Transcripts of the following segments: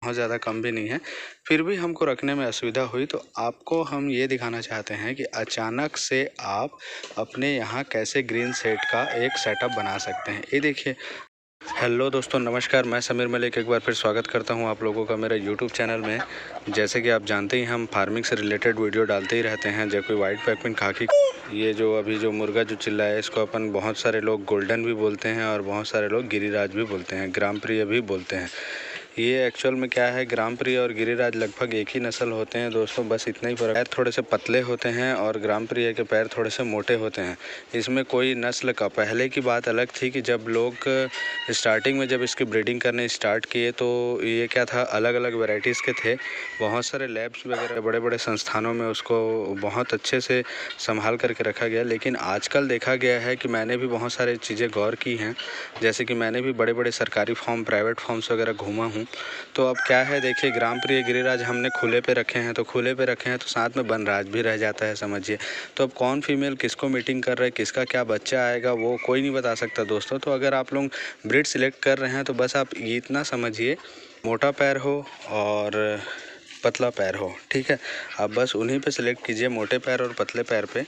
बहुत ज़्यादा कम भी नहीं है, फिर भी हमको रखने में असुविधा हुई। तो आपको हम ये दिखाना चाहते हैं कि अचानक से आप अपने यहाँ कैसे ग्रीन सेट का एक सेटअप बना सकते हैं। ये देखिए। हेलो दोस्तों, नमस्कार। मैं समीर मलिक एक बार फिर स्वागत करता हूं आप लोगों का मेरे यूट्यूब चैनल में। जैसे कि आप जानते ही हम फार्मिंग से रिलेटेड वीडियो डालते ही रहते हैं। जैसे कोई वाइट पैकपिन खाकी, ये जो अभी जो मुर्गा जो चिल्ला है, इसको अपन बहुत सारे लोग गोल्डन भी बोलते हैं और बहुत सारे लोग गिरिराज भी बोलते हैं, ग्राम प्रिय भी बोलते हैं। ये एक्चुअल में क्या है, ग्राम प्रिय और गिरिराज लगभग एक ही नस्ल होते हैं दोस्तों, बस इतना ही फर्क है। पैर थोड़े से पतले होते हैं और ग्राम प्रिय के पैर थोड़े से मोटे होते हैं। इसमें कोई नस्ल का, पहले की बात अलग थी कि जब लोग स्टार्टिंग में जब इसकी ब्रीडिंग करने स्टार्ट किए तो ये क्या था, अलग अलग वैरायटीज़ के थे। बहुत सारे लैब्स वगैरह बड़े बड़े संस्थानों में उसको बहुत अच्छे से संभाल करके रखा गया। लेकिन आजकल देखा गया है कि मैंने भी बहुत सारी चीज़ें गौर की हैं, जैसे कि मैंने भी बड़े बड़े सरकारी फार्म, प्राइवेट फार्म्स वगैरह घूमा हूँ। तो अब क्या है, देखिए, ग्राम प्रिय गिरिराज हमने खुले पे रखे हैं, तो खुले पे रखे हैं तो साथ में बनराज भी रह जाता है, समझिए। तो अब कौन फीमेल किसको मीटिंग कर रहा है, किसका क्या बच्चा आएगा, वो कोई नहीं बता सकता दोस्तों। तो अगर आप लोग ब्रीड सिलेक्ट कर रहे हैं तो बस आप ये इतना समझिए, मोटा पैर हो और पतला पैर हो, ठीक है। आप बस उन्हीं पे सिलेक्ट कीजिए, मोटे पैर और पतले पैर पे।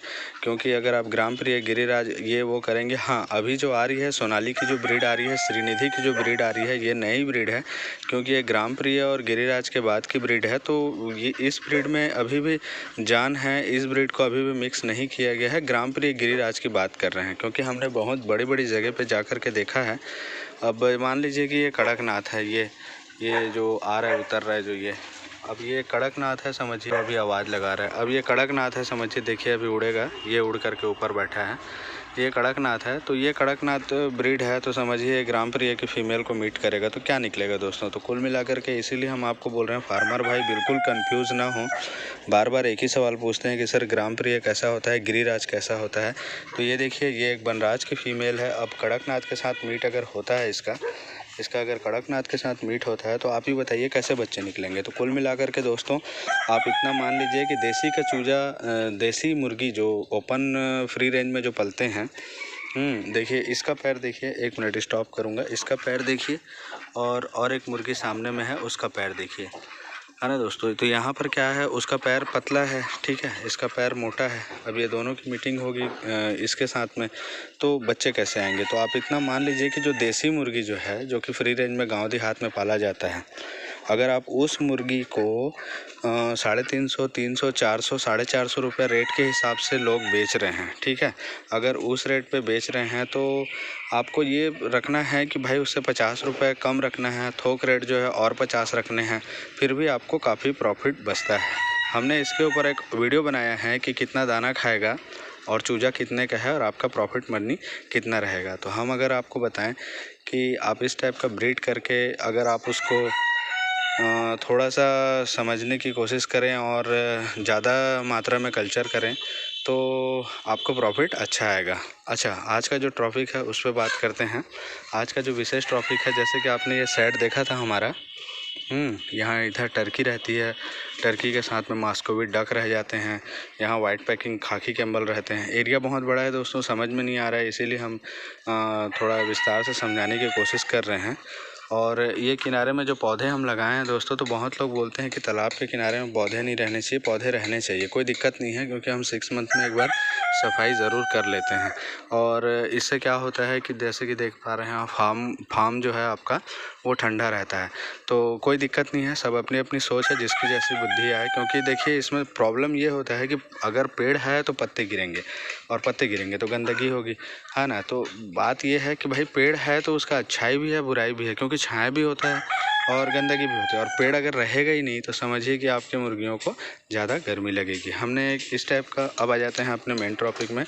क्योंकि अगर आप ग्राम प्रिय गिरिराज ये वो करेंगे, हाँ, अभी जो आ रही है सोनाली की जो ब्रीड आ रही है, श्रीनिधि की जो ब्रीड आ रही है, ये नई ब्रीड है। क्योंकि ये ग्राम प्रिय और गिरिराज के बाद की ब्रीड है, तो ये इस ब्रीड में अभी भी जान है। इस ब्रीड को अभी भी मिक्स नहीं किया गया है। ग्राम प्रिय गिरिराज की बात कर रहे हैं, क्योंकि हमने बहुत बड़ी बड़ी जगह पर जा कर के देखा है। अब मान लीजिए कि ये कड़कनाथ है, ये जो आ रहा है, उतर रहा है जो ये, अब ये कड़कनाथ है, समझिए। अभी आवाज़ लगा रहा है। अब ये कड़कनाथ है, समझिए। देखिए अभी उड़ेगा, ये उड़ करके ऊपर बैठा है, ये कड़कनाथ है। तो ये कड़कनाथ ब्रीड है, तो समझिए ग्राम प्रिय की फीमेल को मीट करेगा तो क्या निकलेगा दोस्तों। तो कुल मिलाकर के इसीलिए हम आपको बोल रहे हैं, फार्मर भाई बिल्कुल कंफ्यूज ना हो। बार बार एक ही सवाल पूछते हैं कि सर ग्राम प्रिय कैसा होता है, गिरिराज कैसा होता है। तो ये देखिए, ये एक बनराज की फीमेल है। अब कड़कनाथ के साथ मीट अगर होता है इसका अगर कड़कनाथ के साथ मीट होता है तो आप ही बताइए कैसे बच्चे निकलेंगे। तो कुल मिलाकर के दोस्तों, आप इतना मान लीजिए कि देसी का चूजा, देसी मुर्गी जो ओपन फ्री रेंज में जो पलते हैं, देखिए इसका पैर देखिए, एक मिनट स्टॉप करूँगा, इसका पैर देखिए, और एक मुर्गी सामने में है, उसका पैर देखिए, है ना दोस्तों। तो यहाँ पर क्या है, उसका पैर पतला है, ठीक है, इसका पैर मोटा है। अब ये दोनों की मीटिंग होगी इसके साथ में, तो बच्चे कैसे आएंगे। तो आप इतना मान लीजिए कि जो देसी मुर्गी जो है, जो कि फ्री रेंज में गांव देहात में पाला जाता है, अगर आप उस मुर्गी को 350, 300, 400, 450 रुपये रेट के हिसाब से लोग बेच रहे हैं, ठीक है। अगर उस रेट पे बेच रहे हैं तो आपको ये रखना है कि भाई उससे 50 रुपये कम रखना है, थोक रेट जो है और 50 रखने हैं, फिर भी आपको काफ़ी प्रॉफिट बचता है। हमने इसके ऊपर एक वीडियो बनाया है कि कितना दाना खाएगा और चूजा कितने का है और आपका प्रॉफिट मनी कितना रहेगा। तो हम अगर आपको बताएं कि आप इस टाइप का ब्रीड करके अगर आप उसको थोड़ा सा समझने की कोशिश करें और ज़्यादा मात्रा में कल्चर करें तो आपको प्रॉफिट अच्छा आएगा। अच्छा, आज का जो टॉपिक है उस पर बात करते हैं। आज का जो विशेष टॉपिक है, जैसे कि आपने ये सेट देखा था हमारा, यहाँ इधर टर्की रहती है, टर्की के साथ में मास्कोविट डक रह जाते हैं, यहाँ वाइट पैकिंग खाकी कैम्बल रहते हैं। एरिया बहुत बड़ा है दोस्तों, समझ में नहीं आ रहा है, इसीलिए हम थोड़ा विस्तार से समझाने की कोशिश कर रहे हैं। और ये किनारे में जो पौधे हम लगाए हैं दोस्तों, तो बहुत लोग बोलते हैं कि तालाब के किनारे में पौधे नहीं रहने चाहिए। पौधे रहने चाहिए, कोई दिक्कत नहीं है, क्योंकि हम 6 मंथ में एक बार सफाई ज़रूर कर लेते हैं। और इससे क्या होता है कि जैसे कि देख पा रहे हैं आप, फार्म जो है आपका वो ठंडा रहता है। तो कोई दिक्कत नहीं है, सब अपनी अपनी सोच है, जिसकी जैसी बुद्धि आए। क्योंकि देखिए इसमें प्रॉब्लम ये होता है कि अगर पेड़ है तो पत्ते गिरेंगे, और पत्ते गिरेंगे तो गंदगी होगी, है ना। तो बात ये है कि भाई पेड़ है तो उसका अच्छाई भी है, बुराई भी है, क्योंकि छाया भी होता है और गंदगी भी होती है। और पेड़ अगर रहेगा ही नहीं तो समझिए कि आपके मुर्गियों को ज़्यादा गर्मी लगेगी। हमने एक इस टाइप का, अब आ जाते हैं अपने मेन टॉपिक में।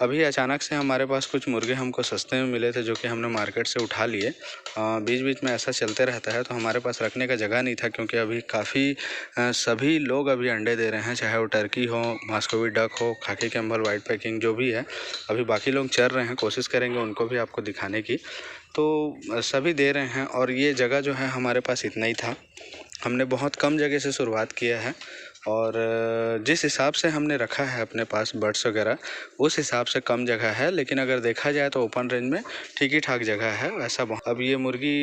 अभी अचानक से हमारे पास कुछ मुर्गे हमको सस्ते में मिले थे, जो कि हमने मार्केट से उठा लिए। बीच बीच में ऐसा चलते रहता है, तो हमारे पास रखने का जगह नहीं था, क्योंकि अभी काफ़ी सभी लोग अभी अंडे दे रहे हैं, चाहे वो टर्की हो, मास्कोवी डक हो, खाकी कैम्बल, वाइट पैकिंग, जो भी है। अभी बाकी लोग चल रहे हैं, कोशिश करेंगे उनको भी आपको दिखाने की। तो सभी दे रहे हैं, और ये जगह जो है हमारे पास इतना ही था। हमने बहुत कम जगह से शुरुआत किया है, और जिस हिसाब से हमने रखा है अपने पास बर्ड्स वगैरह, उस हिसाब से कम जगह है। लेकिन अगर देखा जाए तो ओपन रेंज में ठीक ही ठाक जगह है वैसा। अब ये मुर्गी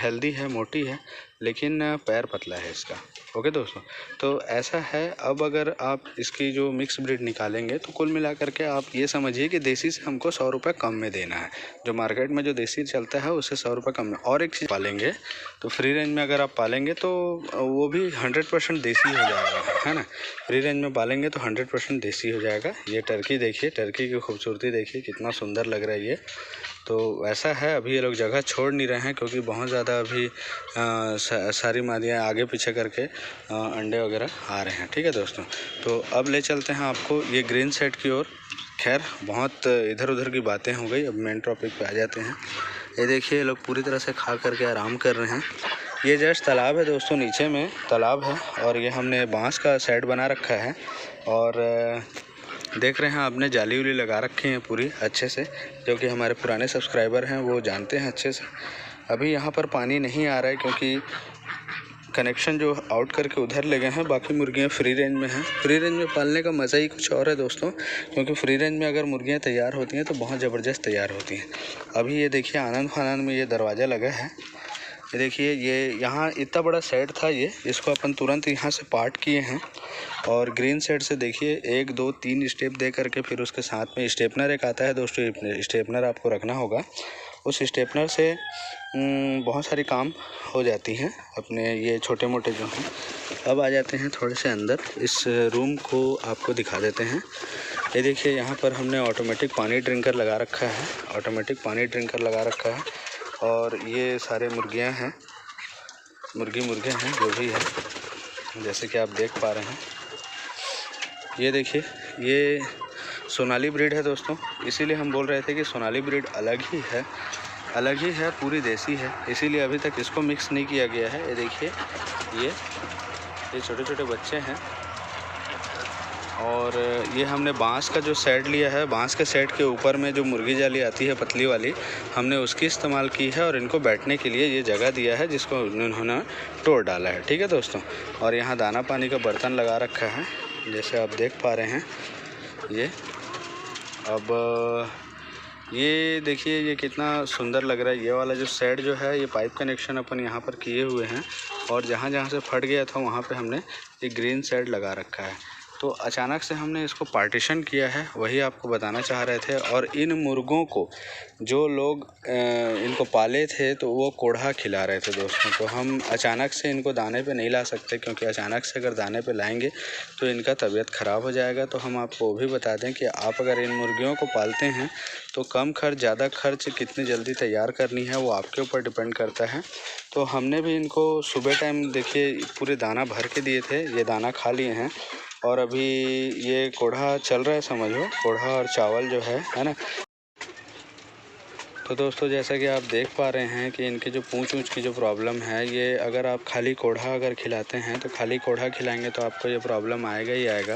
हेल्दी है, मोटी है, लेकिन पैर पतला है इसका। ओके दोस्तों, तो ऐसा है। अब अगर आप इसकी जो मिक्स ब्रीड निकालेंगे तो कुल मिला करके आप ये समझिए कि देसी से हमको 100 रुपये कम में देना है। जो मार्केट में जो देसी चलता है उससे 100 रुपये कम में। और एक चीज़ पालेंगे तो फ्री रेंज में अगर आप पालेंगे तो वो भी 100% देसी हो जाएगा, है ना। फ्री रेंज में पालेंगे तो 100% देसी हो जाएगा। ये टर्की देखिए, टर्की की खूबसूरती देखिए, कितना सुंदर लग रहा है ये। तो ऐसा है, अभी ये लोग जगह छोड़ नहीं रहे हैं क्योंकि बहुत ज़्यादा अभी सारी मादियाँ आगे पीछे करके अंडे वगैरह आ रहे हैं। ठीक है दोस्तों, तो अब ले चलते हैं आपको ये ग्रीन सेट की ओर। खैर बहुत इधर उधर की बातें हो गई, अब मेन टॉपिक पे आ जाते हैं। ये देखिए ये लोग पूरी तरह से खा करके आराम कर रहे हैं। ये जस्ट तालाब है दोस्तों, नीचे में तालाब है और ये हमने बांस का सेट बना रखा है और देख रहे हैं आपने जाली उली लगा रखी है पूरी अच्छे से, जो कि हमारे पुराने सब्सक्राइबर हैं वो जानते हैं अच्छे से। अभी यहाँ पर पानी नहीं आ रहा है क्योंकि कनेक्शन जो आउट करके उधर ले गए हैं। बाकी मुर्गियाँ फ्री रेंज में हैं। फ्री रेंज में पालने का मज़ा ही कुछ और है दोस्तों, क्योंकि फ्री रेंज में अगर मुर्गियाँ तैयार होती हैं तो बहुत ज़बरदस्त तैयार होती हैं। अभी ये देखिए आनंद फानंद में ये दरवाज़ा लगा है। ये देखिए ये यहाँ इतना बड़ा सेट था, ये इसको अपन तुरंत यहाँ से पार्ट किए हैं और ग्रीन सेट से देखिए 1 2 3 स्टेप दे करके फिर उसके साथ में स्टेपनर एक आता है दोस्तों। स्टेपनर आपको रखना होगा, उस स्टेपनर से बहुत सारी काम हो जाती हैं अपने ये छोटे मोटे जो हैं। अब आ जाते हैं थोड़े से अंदर, इस रूम को आपको दिखा देते हैं। ये देखिए यहाँ पर हमने ऑटोमेटिक पानी ड्रिंकर लगा रखा है, ऑटोमेटिक पानी ड्रिंकर लगा रखा है। और ये सारे मुर्गियाँ हैं, मुर्गे हैं जो भी है, जैसे कि आप देख पा रहे हैं। ये देखिए ये सोनाली ब्रीड है दोस्तों, इसीलिए हम बोल रहे थे कि सोनाली ब्रीड अलग ही है, पूरी देसी है, इसीलिए अभी तक इसको मिक्स नहीं किया गया है। ये देखिए ये छोटे छोटे बच्चे हैं और ये हमने बांस का जो सेट लिया है, बांस के सेट के ऊपर में जो मुर्गी जाली आती है पतली वाली, हमने उसकी इस्तेमाल की है और इनको बैठने के लिए ये जगह दिया है जिसको उन्होंने तोड़ डाला है। ठीक है दोस्तों, और यहाँ दाना पानी का बर्तन लगा रखा है जैसे आप देख पा रहे हैं। ये अब ये देखिए ये कितना सुंदर लग रहा है। ये वाला जो सेट जो है ये पाइप कनेक्शन अपन यहाँ पर किए हुए हैं और जहाँ जहाँ से फट गया था वहाँ पे हमने ये ग्रीन सेट लगा रखा है। तो अचानक से हमने इसको पार्टीशन किया है, वही आपको बताना चाह रहे थे। और इन मुर्गों को जो लोग इनको पाले थे तो वो कोढ़ा खिला रहे थे दोस्तों। तो हम अचानक से इनको दाने पे नहीं ला सकते, क्योंकि अचानक से अगर दाने पे लाएंगे तो इनका तबीयत ख़राब हो जाएगा। तो हम आपको वो भी बता दें कि आप अगर इन मुर्गियों को पालते हैं तो कम खर्च ज़्यादा खर्च कितनी जल्दी तैयार करनी है वो आपके ऊपर डिपेंड करता है। तो हमने भी इनको सुबह टाइम देखिए पूरे दाना भर के दिए थे, ये दाना खा लिए हैं और अभी ये कोढ़ा चल रहा है, समझो कोढ़ा और चावल जो है ना। तो दोस्तों जैसा कि आप देख पा रहे हैं कि इनके जो पूँछ की जो प्रॉब्लम है, ये अगर आप खाली कोढ़ा अगर खिलाते हैं तो खाली कोढ़ा खिलाएंगे तो आपको ये प्रॉब्लम आएगा ही आएगा।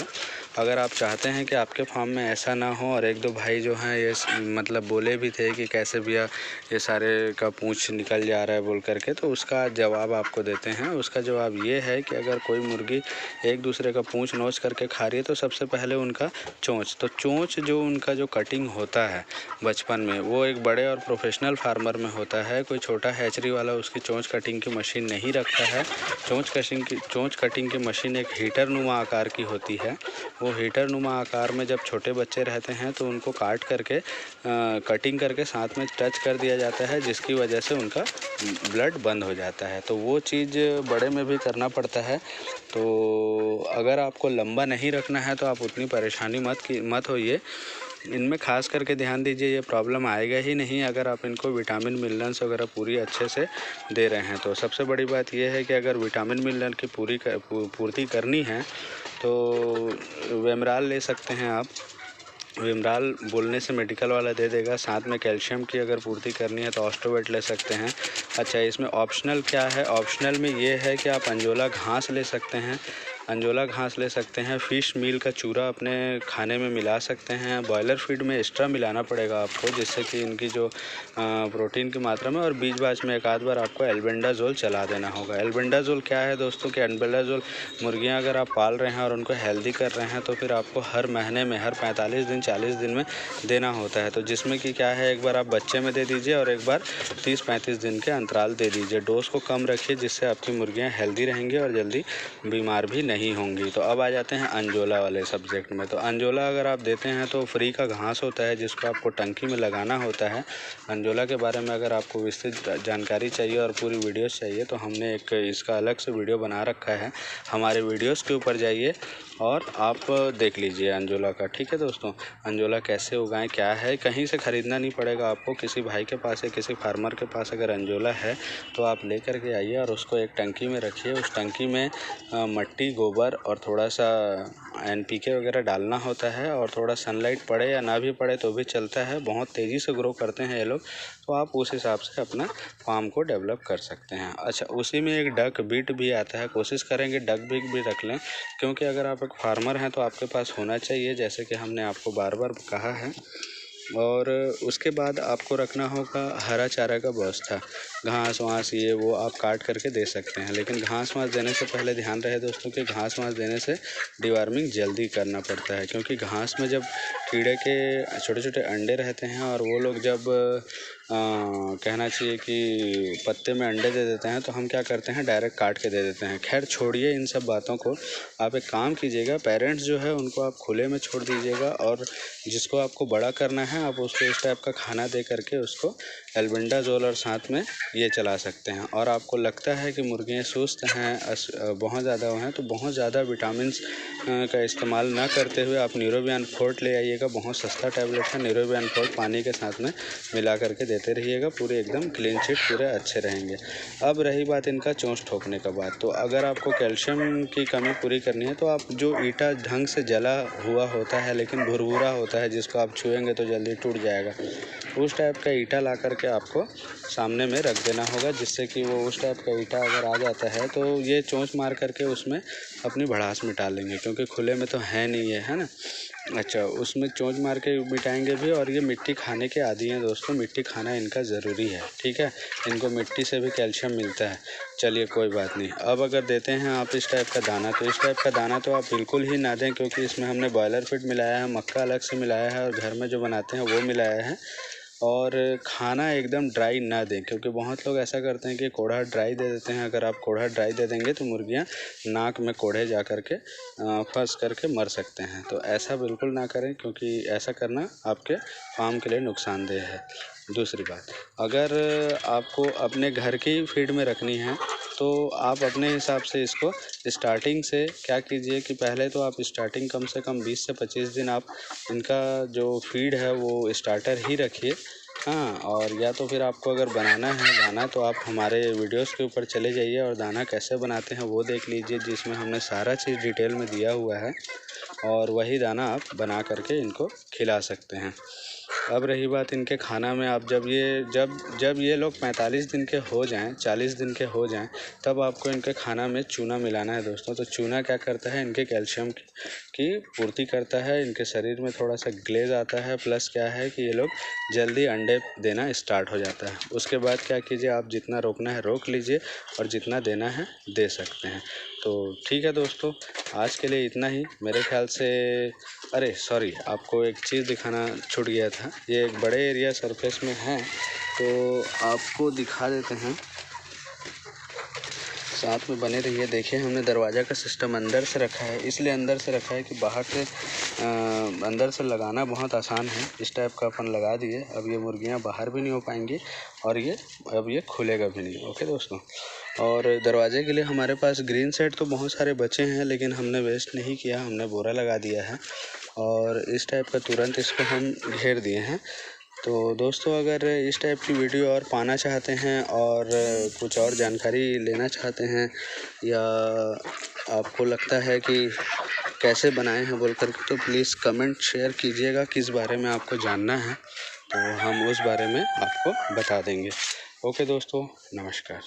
अगर आप चाहते हैं कि आपके फार्म में ऐसा ना हो, और 1 2 भाई जो हैं ये मतलब बोले भी थे कि कैसे भैया ये सारे का पूँछ निकल जा रहा है बोल करके, तो उसका जवाब आपको देते हैं। उसका जवाब ये है कि अगर कोई मुर्गी एक दूसरे का पूँछ नोच करके खा रही है तो सबसे पहले उनका चोंच, तो चोंच जो उनका जो कटिंग होता है बचपन में, वो एक बड़े और प्रोफेशनल फार्मर में होता है। कोई छोटा हैचरी वाला उसकी चोंच कटिंग की मशीन नहीं रखता है। चोंच कटिंग की मशीन एक हीटर नुमा आकार की होती है। वो हीटर नुमा आकार में जब छोटे बच्चे रहते हैं तो उनको काट करके कटिंग करके साथ में टच कर दिया जाता है, जिसकी वजह से उनका ब्लड बंद हो जाता है। तो वो चीज़ बड़े में भी करना पड़ता है। तो अगर आपको लंबा नहीं रखना है तो आप उतनी परेशानी मत होइए। इनमें खास करके ध्यान दीजिए, ये प्रॉब्लम आएगा ही नहीं अगर आप इनको विटामिन मिनरल्स वगैरह पूरी अच्छे से दे रहे हैं। तो सबसे बड़ी बात यह है कि अगर विटामिन मिनरल की पूर्ति करनी है तो वेमराल ले सकते हैं आप। विमराल बोलने से मेडिकल वाला दे देगा। साथ में कैल्शियम की अगर पूर्ति करनी है तो ऑस्टोवेट ले सकते हैं। अच्छा, इसमें ऑप्शनल क्या है? ऑप्शनल में ये है कि आप अंजोला घास ले सकते हैं। अंजोला घास ले सकते हैं, फ़िश मील का चूरा अपने खाने में मिला सकते हैं। बॉयलर फीड में एक्स्ट्रा मिलाना पड़ेगा आपको, जिससे कि इनकी जो प्रोटीन की मात्रा में, और बीच बाच में एक आध बार आपको एल्बेंडाजोल चला देना होगा। एल्बेंडाजोल क्या है दोस्तों कि एल्बेंडाजोल मुर्गियाँ अगर आप पाल रहे हैं और उनको हेल्दी कर रहे हैं तो फिर आपको हर महीने में, हर 45 दिन 40 दिन में देना होता है। तो जिसमें कि क्या है, एक बार आप बच्चे में दे दीजिए और एक बार 30-35 दिन के अंतराल दे दीजिए। डोज को कम रखिए, जिससे आपकी मुर्गियाँ हेल्दी रहेंगी और जल्दी बीमार भी नहीं होंगी। तो अब आ जाते हैं अंजोला वाले सब्जेक्ट में। तो अंजोला अगर आप देते हैं तो फ्री का घास होता है, जिसको आपको टंकी में लगाना होता है। अंजोला के बारे में अगर आपको विस्तृत जानकारी चाहिए और पूरी वीडियोस चाहिए तो हमने एक इसका अलग से वीडियो बना रखा है। हमारे वीडियोस के ऊपर जाइए और आप देख लीजिए अंजोला का। ठीक है दोस्तों, अंजोला कैसे उगाएं, क्या है, कहीं से ख़रीदना नहीं पड़ेगा आपको। किसी भाई के पास या किसी फार्मर के पास अगर अंजोला है तो आप ले कर के आइए और उसको एक टंकी में रखिए। उस टंकी में मट्टी, गोबर और थोड़ा सा NPK वगैरह डालना होता है, और थोड़ा सनलाइट पड़े या ना भी पड़े तो भी चलता है। बहुत तेज़ी से ग्रो करते हैं ये लोग, तो आप उस हिसाब से अपना फार्म को डेवलप कर सकते हैं। अच्छा, उसी में एक डक बीट भी आता है, कोशिश करेंगे डक बीट भी रख लें, क्योंकि अगर आप एक फार्मर हैं तो आपके पास होना चाहिए, जैसे कि हमने आपको बार बार कहा है। और उसके बाद आपको रखना होगा हरा चारा का व्यवस्था। घास वास ये वो आप काट करके दे सकते हैं, लेकिन घास वास देने से पहले ध्यान रहे दोस्तों कि घास वास देने से डिवार्मिंग जल्दी करना पड़ता है, क्योंकि घास में जब कीड़े के छोटे छोटे अंडे रहते हैं और वो लोग जब कहना चाहिए कि पत्ते में अंडे दे देते हैं तो हम क्या करते हैं, डायरेक्ट काट के दे देते हैं। खैर छोड़िए इन सब बातों को, आप एक काम कीजिएगा, पेरेंट्स जो है उनको आप खुले में छोड़ दीजिएगा, और जिसको आपको बड़ा करना है आप उसको इस टाइप का खाना दे करके उसको एल्बेंडाजोल और साथ में ये चला सकते हैं। और आपको लगता है कि मुर्गियाँ सुस्त हैं, बहुत ज़्यादा हैं, तो बहुत ज़्यादा विटामिन्स का इस्तेमाल ना करते हुए आप न्यूरोबियन फोर्ट ले आइएगा। बहुत सस्ता टैबलेट है न्यूरोबियन फोर्ट, पानी के साथ में मिला करके देते रहिएगा, पूरे एकदम क्लीन चिट पूरे अच्छे रहेंगे। अब रही बात इनका चोंच ठोकने का बात, तो अगर आपको कैल्शियम की कमी पूरी करनी है तो आप जो ईटा ढंग से जला हुआ होता है लेकिन भुरभुरा होता है, जिसको आप छुएंगे तो जल्दी टूट जाएगा, उस टाइप का ईटा ला करके आपको सामने में रख देना होगा, जिससे कि वो उस टाइप का ईटा अगर आ जाता है तो ये चोंच मार करके उसमें अपनी भड़ास मिटा लेंगे, क्योंकि खुले में तो है नहीं है ना। अच्छा, उसमें चोंच मार के मिटाएंगे भी। और ये मिट्टी खाने के आदी हैं दोस्तों, मिट्टी खाना इनका ज़रूरी है। ठीक है, इनको मिट्टी से भी कैल्शियम मिलता है। चलिए कोई बात नहीं। अब अगर देते हैं आप इस टाइप का दाना, तो इस टाइप का दाना तो आप बिल्कुल ही ना दें, क्योंकि इसमें हमने बॉयलर फीड मिलाया है, मक्का अलग से मिलाया है और घर में जो बनाते हैं वो मिलाया है। और खाना एकदम ड्राई ना दें, क्योंकि बहुत लोग ऐसा करते हैं कि कोढ़ा ड्राई दे देते हैं। अगर आप कोढ़ा ड्राई दे देंगे तो मुर्गियाँ नाक में कोढ़े जा कर के फंस करके मर सकते हैं। तो ऐसा बिल्कुल ना करें, क्योंकि ऐसा करना आपके फार्म के लिए नुकसानदेह है। दूसरी बात, अगर आपको अपने घर की फीड में रखनी है तो आप अपने हिसाब से इसको स्टार्टिंग से क्या कीजिए कि पहले तो आप स्टार्टिंग कम से कम 20 से 25 दिन आप इनका जो फीड है वो स्टार्टर ही रखिए। हाँ, और या तो फिर आपको अगर बनाना है दाना तो आप हमारे वीडियोस के ऊपर चले जाइए और दाना कैसे बनाते हैं वो देख लीजिए, जिसमें हमने सारा चीज़ डिटेल में दिया हुआ है, और वही दाना आप बना करके इनको खिला सकते हैं। अब रही बात इनके खाना में, आप जब ये लोग 45 दिन के हो जाएं, 40 दिन के हो जाएं, तब आपको इनके खाना में चूना मिलाना है दोस्तों। तो चूना क्या करता है, इनके कैल्शियम की पूर्ति करता है, इनके शरीर में थोड़ा सा ग्लेज आता है, प्लस क्या है कि ये लोग जल्दी अंडे देना स्टार्ट हो जाता है। उसके बाद क्या कीजिए, आप जितना रोकना है रोक लीजिए और जितना देना है दे सकते हैं। तो ठीक है दोस्तों, आज के लिए इतना ही मेरे ख्याल से। अरे सॉरी, आपको एक चीज़ दिखाना छूट गया था। ये एक बड़े एरिया सरफेस में है तो आपको दिखा देते हैं, साथ में बने रहिए। देखिए, हमने दरवाज़ा का सिस्टम अंदर से रखा है, इसलिए अंदर से रखा है कि बाहर से अंदर से लगाना बहुत आसान है। इस टाइप का अपन लगा दिए, अब ये मुर्गियाँ बाहर भी नहीं हो पाएंगी और अब ये खुलेगा भी नहीं। ओके दोस्तों, और दरवाजे के लिए हमारे पास ग्रीन सेट तो बहुत सारे बचे हैं, लेकिन हमने वेस्ट नहीं किया, हमने बोरा लगा दिया है और इस टाइप का तुरंत इसको हम घेर दिए हैं। तो दोस्तों, अगर इस टाइप की वीडियो और पाना चाहते हैं और कुछ और जानकारी लेना चाहते हैं, या आपको लगता है कि कैसे बनाए हैं बोल कर के, तो प्लीज़ कमेंट शेयर कीजिएगा किस बारे में आपको जानना है, तो हम उस बारे में आपको बता देंगे। ओके दोस्तों, नमस्कार।